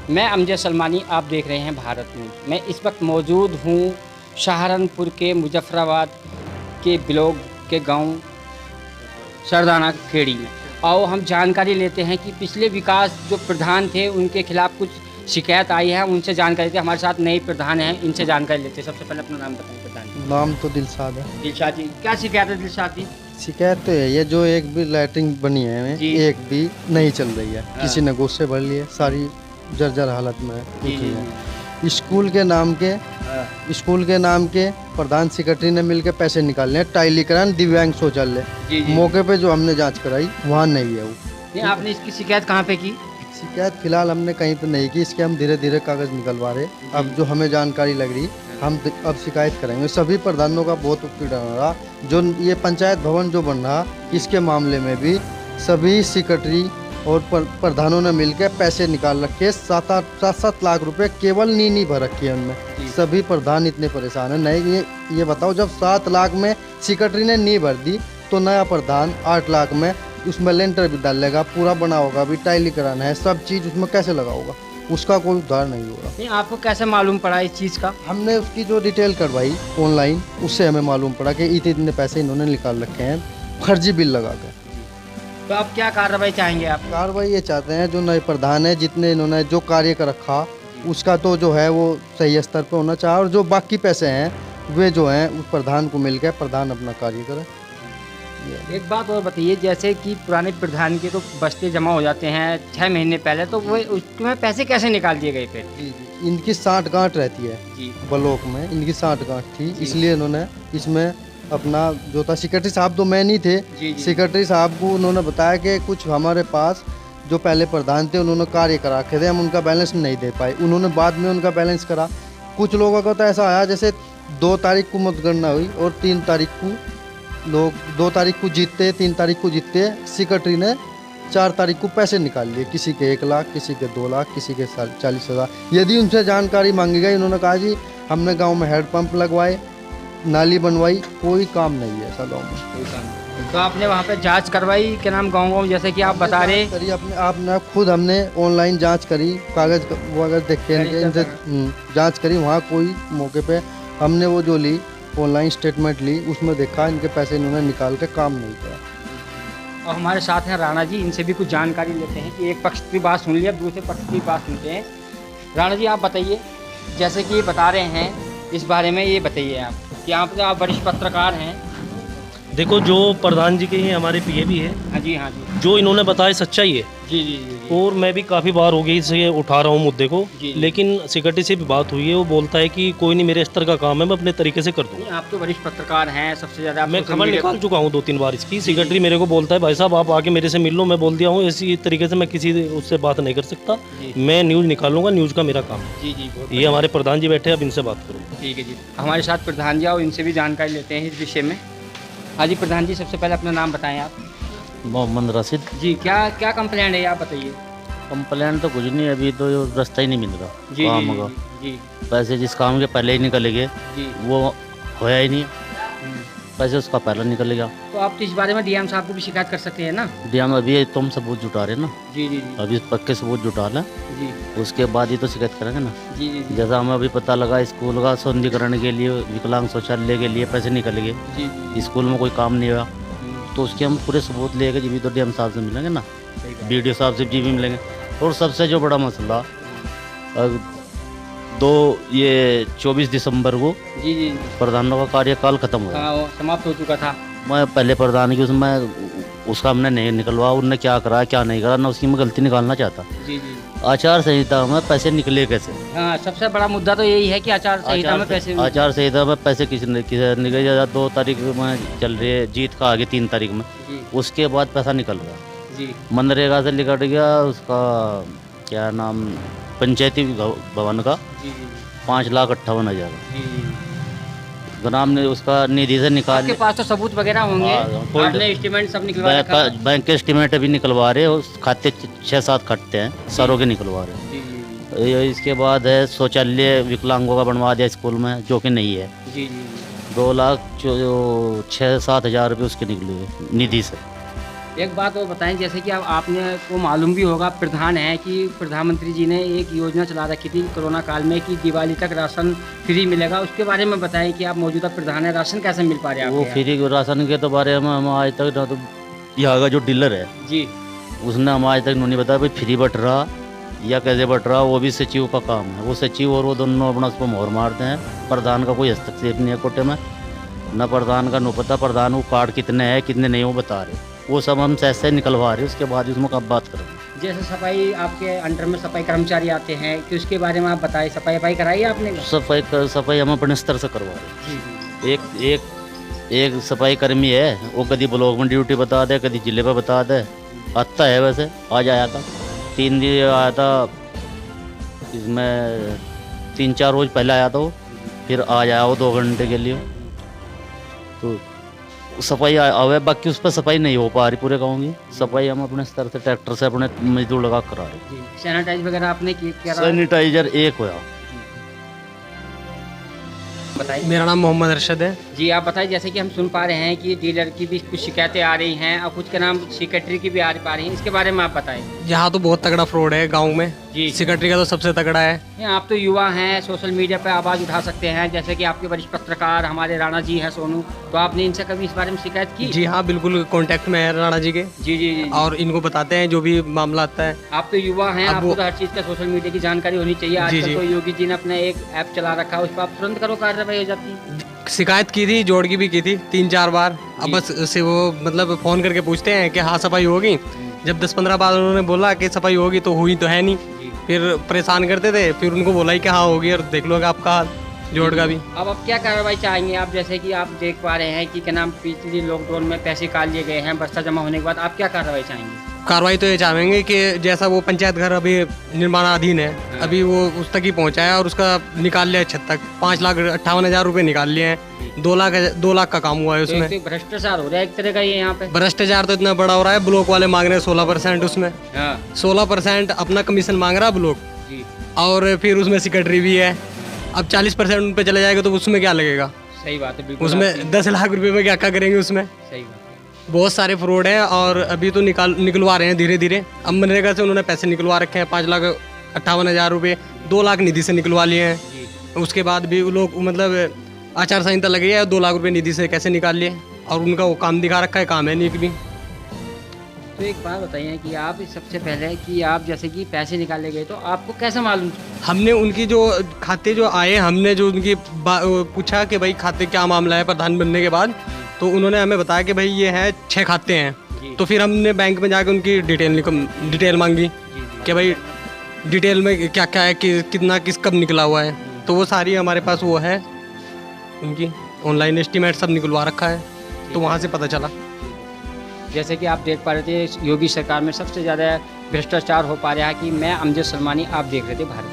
मैं अमजद सलमानी, आप देख रहे हैं भारत न्यूज़। मैं इस वक्त मौजूद हूँ सहारनपुर के मुजफ्फराबाद के ब्लॉक के गांव सरदाना खेड़ी में। आओ हम जानकारी लेते हैं कि पिछले विकास जो प्रधान थे उनके खिलाफ कुछ शिकायत आई है, उनसे जानकारी लेते हैं। हमारे साथ नए प्रधान हैं, इनसे जानकारी लेते हैं। सबसे पहले अपना नाम बताएं प्रधान। नाम तो दिलशाद है। दिलशाद जी, क्या शिकायत है दिलशाद जी? शिकायत तो है, ये जो एक भी लैट्रिन बनी है जी। एक भी नहीं चल रही है। हाँ। किसी ने गोश्त भर लिए, सारी जर्जर हालत में है। कुछ जी, जी, नहीं है। स्कूल के नाम के प्रधान सेक्रेटरी ने मिलकर पैसे निकालने हैं। टाइलीकरण दिव्यांग शौचालय जी, जी। मौके पे जो हमने जांच कराई वहाँ नहीं है वो। नहीं, आपने इसकी शिकायत कहाँ पे की? शिकायत फिलहाल हमने कहीं पे नहीं की। इसके हम धीरे धीरे कागज निकलवा रहे। अब जो हमें जानकारी लग रही हम अब शिकायत करेंगे। सभी प्रधानों का बहुत उत्पीड़न हो रहा। जो ये पंचायत भवन जो बन रहा, इसके मामले में भी सभी सेक्रेटरी और प्रधानों ने मिलकर पैसे निकाल रखे। 7 लाख रुपए केवल नीनी भर रखी है उनमें। सभी प्रधान इतने परेशान है। नहीं ये बताओ, जब 7 लाख में सेक्रेटरी ने नी भर दी तो नया प्रधान 8 लाख में उसमें लेंटर भी डाल लेगा, पूरा बना होगा, भी टाइलीकरण है, सब चीज़ उसमें कैसे लगा होगा? उसका कोई उद्धार नहीं होगा। नहीं, आपको कैसे मालूम पड़ा इस चीज़ का? हमने उसकी जो डिटेल करवाई ऑनलाइन, उससे हमें मालूम पड़ा कि इतने पैसे इन्होंने निकाल रखे हैं फर्जी बिल लगा कर। तो आप क्या कार्रवाई चाहेंगे आप? कार्रवाई ये चाहते हैं, जो नए प्रधान है जितने इन्होंने जो कार्य कर रखा उसका तो जो है वो सही स्तर पर होना चाहिए, और जो बाकी पैसे हैं वे जो हैं उस प्रधान को मिलकर प्रधान अपना कार्य करे। एक बात और बताइए, जैसे कि पुराने प्रधान के तो बस्ते जमा हो जाते हैं 6 महीने पहले, तो वो उसमें पैसे कैसे निकाल दिए गए फिर? जी जी, इनकी 60 गांठ रहती है जी ब्लॉक में, इनकी 60 गांठ थी, इसलिए इन्होंने इसमें अपना जो था, सेक्रेटरी साहब तो मैं नहीं थे, जी, जी। सेक्रेटरी साहब को उन्होंने बताया कि कुछ हमारे पास जो पहले प्रधान थे उन्होंने कार्य करा रखे थे, हम उनका बैलेंस नहीं दे पाए। उन्होंने बाद में उनका बैलेंस करा। कुछ लोगों का तो ऐसा आया जैसे 2 तारीख को मतगणना हुई और 3 तारीख को लोग 2 तारीख को जीतते, 3 तारीख को जीतते, सेक्रेटरी ने 4 तारीख को पैसे निकाल लिए। किसी के 1 लाख, किसी के 2 लाख, किसी के 40,000। यदि उनसे जानकारी मांगी गई, उन्होंने कहा जी हमने गांव में हेडपंप लगवाए, नाली बनवाई, कोई काम नहीं है ऐसा गांव में, कोई काम नहीं। तो आपने वहाँ पे जांच करवाई क्या नाम गाँव जैसे कि आप बता रहे? करी अपने आपने खुद, हमने ऑनलाइन जांच करी, कागज वगैरह देख के इनसे जांच करी। वहाँ कोई मौके पे हमने वो जो ली ऑनलाइन स्टेटमेंट ली, उसमें देखा इनके पैसे इन्होंने निकाल के काम नहीं किया। और हमारे साथ हैं राणा जी, इनसे भी कुछ जानकारी लेते हैं कि एक पक्ष की बात सुन लिया, दूसरे पक्ष की बात सुनते हैं। राणा जी, आप बताइए, जैसे कि बता रहे हैं इस बारे में, ये बताइए आप कि आप वरिष्ठ पत्रकार हैं। देखो, जो प्रधान जी के ही हमारे पीए भी है। हाँ जी, हाँ जी, जो इन्होंने बताया सच्चाई है। जी जी जी, जी। और मैं भी काफ़ी बार हो गई से उठा रहा हूँ मुद्दे को, जी। लेकिन सेक्रेटरी से भी बात हुई है, वो बोलता है कि कोई नहीं, मेरे स्तर का काम है, मैं अपने तरीके से कर नहीं, दूँगा। आप तो वरिष्ठ पत्रकार हैं, सबसे ज़्यादा मैं खबर निकाल चुका हूँ 2-3 बार इसकी। सेक्रेटरी मेरे को बोलता है भाई साहब आप आके मेरे से मिल लो। मैं बोल दिया हूँ इसी तरीके से मैं किसी उससे बात नहीं कर सकता, मैं न्यूज़ निकालूंगा, न्यूज़ का मेरा काम है। जी जी, बहुत ये हमारे प्रधान जी बैठे, अब इनसे बात करूँगा। ठीक है जी। हमारे साथ प्रधान जी, और इनसे भी जानकारी लेते हैं इस विषय में। हाँ जी प्रधान जी, सबसे पहले अपना नाम बताएं आप। मोहम्मद रशीद। जी, क्या क्या कंप्लेंट है आप बताइए। कंप्लेंट तो कुछ नहीं, अभी तो रास्ता ही नहीं मिल रहा जी काम जी का। जी पैसे जिस काम के पहले ही निकल गए जी। वो होया ही नहीं, पैसे उसका पहले निकल गया। तो आप तो इस बारे में डीएम साहब को भी शिकायत कर सकते हैं ना? डीएम अभी तुम सबूत जुटा रहे ना, जी जी जी अभी पक्के सबूत जुटा लें, जी उसके बाद ही तो शिकायत करेंगे ना। जी जी जी जैसा हमें अभी पता लगा स्कूल का सौंदर्यीकरण के लिए, विकलांग शौचालय के लिए पैसे निकल गए, जी जी। स्कूल में कोई काम नहीं हुआ, तो उसके हम पूरे सबूत लेके जी भी तो डीएम साहब से मिलेंगे ना, सही बात। बीडीओ साहब से जी भी मिलेंगे। और सबसे जो बड़ा मसला, ये 24 दिसंबर को जी जी, प्रधानों का कार्यकाल खत्म हुआ। हाँ वो समाप्त हो चुका था। मैं पहले प्रधान की उसमें उसका हमने नहीं निकलवा, उनने क्या करा क्या नहीं करा ना, उसकी मैं गलती निकालना चाहता। जी जी, आचार संहिता में पैसे निकले कैसे? हाँ सबसे बड़ा मुद्दा तो यही है कि आचार संहिता में पैसे। आचार संहिता में पैसे किस निकले? 2 तारीख में चल रही है, जीत का आगे 3 तारीख में, जी उसके बाद पैसा निकल रहा। जी मनरेगा से निकल गया उसका क्या नाम, पंचायती भवन का जी जी 5,58,000 जी जी। ग्राम ने उसका निधि से निकाल। आपके पास तो सबूत वगैरह होंगे, हाँ, आपने एस्टीमेट सब निकलवा रखा है? बैंक के एस्टीमेट भी निकलवा रहे, उस खाते 6-7 खाते हैं सारों के निकलवा रहे। जी जी ये इसके बाद है शौचालय विकलांगों का बनवा दिया स्कूल में, जो कि नहीं है। जी जी 2,06,000-7 हज़ार रुपये उसके निकले हुए निधि से। एक बात और बताएं, जैसे कि अब आपने को मालूम भी होगा, प्रधान है कि प्रधानमंत्री जी ने एक योजना चला रखी थी कोरोना काल में कि दिवाली तक राशन फ्री मिलेगा। उसके बारे में बताएं कि आप मौजूदा प्रधान है, राशन कैसे मिल पा रहे हैं वो आपके यहाँ? फ्री राशन के तो बारे में हम आज तक ना तो यहाँ का जो डीलर है जी उसने हम आज तक नहीं बताया भाई फ्री बट रहा या कैसे बट रहा, वो भी सचिव का काम है। वो सचिव और वो दोनों अपना उस पर मोहर मारते हैं। प्रधान का कोई हस्तक्षेप नहीं है कोटे में, न प्रधान का नो पता, प्रधान वो कार्ड कितने हैं कितने नहीं वो बता रहे, वो सब हम सहसे निकलवा रहे, उसके बाद उसमें कब बात करें। जैसे सफाई आपके अंडर में सफाई कर्मचारी आते हैं कि उसके बारे में आप बताएं, सफाई कराई है आपने? सफाई हम अपने स्तर से करवा रहे हैं। एक सफाई कर्मी है, वो कभी ब्लॉक में ड्यूटी बता दे, कभी जिले पर बता दे, आता है। वैसे आज आया था, 3 दिन आया था, इसमें 3-4 रोज पहले आया था वो, फिर आज आया वो 2 घंटे के लिए। तो सफाई आवे, बाकी उस पर सफाई नहीं हो पा रही पूरे गाँव की। सफाई हम अपने स्तर से ट्रैक्टर से अपने मजदूर लगा करा रहे। सैनिटाइज वगैरह आपने किया? सैनिटाइजर एक होया। बताइए। मेरा नाम मोहम्मद अरशद है। जी आप बताइए, जैसे कि हम सुन पा रहे हैं कि डीलर की भी कुछ शिकायतें आ रही हैं और कुछ के नाम सेक्रेटरी की भी आ पा रही हैं, इसके बारे में आप बताएं। यहाँ तो बहुत तगड़ा फ्रॉड है गांव में। जी। सेक्रेटरी का तो सबसे तगड़ा है। आप तो युवा हैं, सोशल मीडिया पे आवाज़ उठा सकते हैं, जैसे कि आपके वरिष्ठ पत्रकार हमारे राणा जी हैं सोनू, तो आपने इनसे कभी इस बारे में शिकायत की? जी हाँ, बिल्कुल कांटेक्ट में है राणा जी के। जी जी जी। और इनको बताते हैं जो भी मामला आता है। आप तो युवा हैं, अब आपको वो- तो हर चीज़ का सोशल मीडिया की जानकारी होनी चाहिए। जी, आजकल जी। तो योगी जी ने अपना एक ऐप चला रखा है, उस पर आप तुरंत करो कार्रवाई हो जाती है। शिकायत की थी, जोड़ की भी की थी 3-4 बार। अब बस से वो मतलब फ़ोन करके पूछते हैं कि हाँ सफाई होगी। जब 10-15 बार उन्होंने बोला कि सफाई होगी तो हुई तो है नहीं, फिर परेशान करते थे। फिर उनको बोला ही कि हाँ होगी, और देख लो आपका हाल जोड़ का भी। अब आप क्या कार्रवाई चाहेंगे? आप जैसे कि आप देख पा रहे हैं कि क्या नाम पिछली लॉकडाउन में पैसे काट लिए गए हैं, बस्ता जमा होने के बाद आप क्या कार्रवाई चाहेंगे? कार्रवाई तो ये चाहेंगे कि जैसा वो पंचायत घर अभी निर्माणाधीन है, अभी वो उस तक ही पहुंचा है और उसका निकाल लिया छत तक। 5,58,000 रुपए निकाल लिए हैं। 2 लाख का काम हुआ है उसमें। तो भ्रष्टाचार हो रहा है एक तरह का ये यहाँ पे। भ्रष्टाचार तो इतना बड़ा हो रहा है, ब्लॉक वाले मांग रहे हैं 16% उसमें। हाँ 16% अपना कमीशन मांग रहा है ब्लॉक, जी, और फिर उसमें सेक्रेटरी भी है। अब 40% उन पे चले जाएगा तो उसमें क्या लगेगा? सही बात है, बिल्कुल उसमें 10 लाख रुपए में क्या क्या करेंगे उसमें? सही बात है। बहुत सारे फ्रॉड हैं और अभी तो निकलवा रहे हैं धीरे धीरे। अब मनरेगा से उन्होंने पैसे निकलवा रखे हैं 5,58,000 रुपये, 2 लाख निधि से निकलवा लिए हैं। उसके बाद भी वो लोग मतलब आचार संहिता लगी है, 2 लाख रुपये निधि से कैसे निकाल लिए, और उनका वो काम दिखा रखा है, काम है नहीं भी। तो एक बात बताइए कि आप सबसे पहले कि आप जैसे कि पैसे निकाले गए तो आपको कैसे मालूम? हमने उनकी जो खाते जो आए, हमने जो उनकी पूछा कि भाई खाते क्या मामला है प्रधान बनने के बाद, तो उन्होंने हमें बताया कि भाई ये है 6 खाते हैं। तो फिर हमने बैंक में जाकर उनकी डिटेल मांगी कि भाई डिटेल में क्या क्या है, कि कितना किस कब निकला हुआ है। तो वो सारी हमारे पास वो है, उनकी ऑनलाइन एस्टीमेट सब निकलवा रखा है, तो वहाँ से पता चला। जैसे कि आप देख पा रहे थे योगी सरकार में सबसे ज़्यादा भ्रष्टाचार हो पा रहा है कि मैं अमजद सलमानी, आप देख रहे थे भारत।